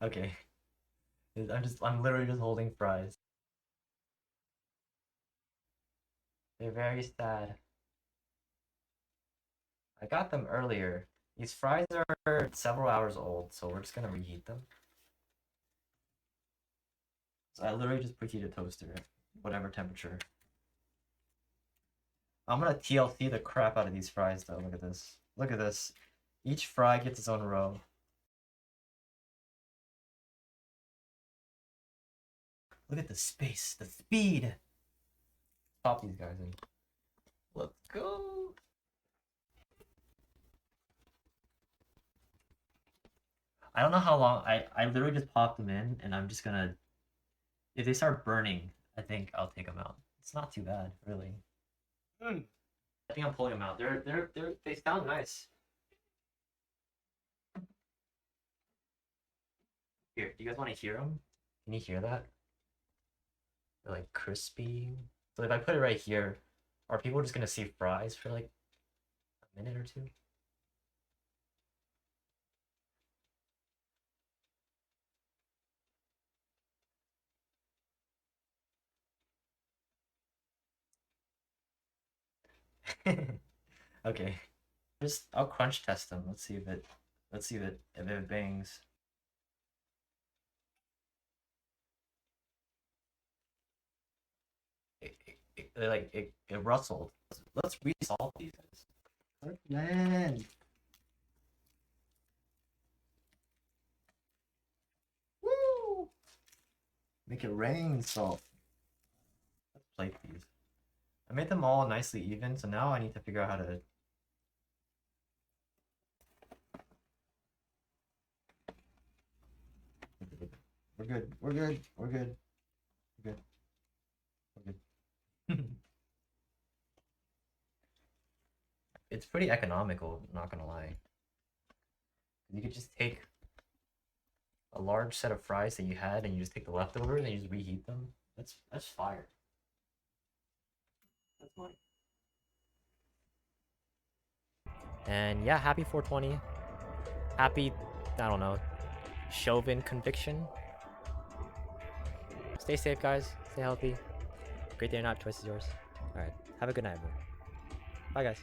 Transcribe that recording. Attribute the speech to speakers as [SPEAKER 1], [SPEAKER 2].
[SPEAKER 1] Okay. I'm literally just holding fries. They're very sad. I got them earlier. These fries are several hours old, so we're just gonna reheat them. So I literally just preheat a toaster at whatever temperature. I'm gonna TLC the crap out of these fries though. Look at this. Look at this. Each fry gets its own row. Look at the space, the speed. Pop these guys in. Let's go. I don't know how long. I literally just popped them in, and I'm just gonna. If they start burning, I think I'll take them out. It's not too bad, really. I think I'm pulling them out. They sound nice. Here, do you guys want to hear them? Can you hear that? They're like crispy. So if I put it right here, are people just gonna see fries for like a minute or two? Okay. Just I'll crunch test them. Let's see if it bangs. It rustled. Let's resolve these guys. Man. Woo! Make it rain salt. Let's plate these. I made them all nicely even, so now I need to figure out how to. We're good. We're good. We're good. We're good. We're good. It's pretty economical, not gonna lie. You could just take a large set of fries that you had and you just take the leftovers and you just reheat them. That's fire. That's money. And yeah, happy 420. Happy, I don't know, Chauvin conviction. Stay safe, guys. Stay healthy. Great day or not, choice is yours. Alright, have a good night, everyone. Bye, guys.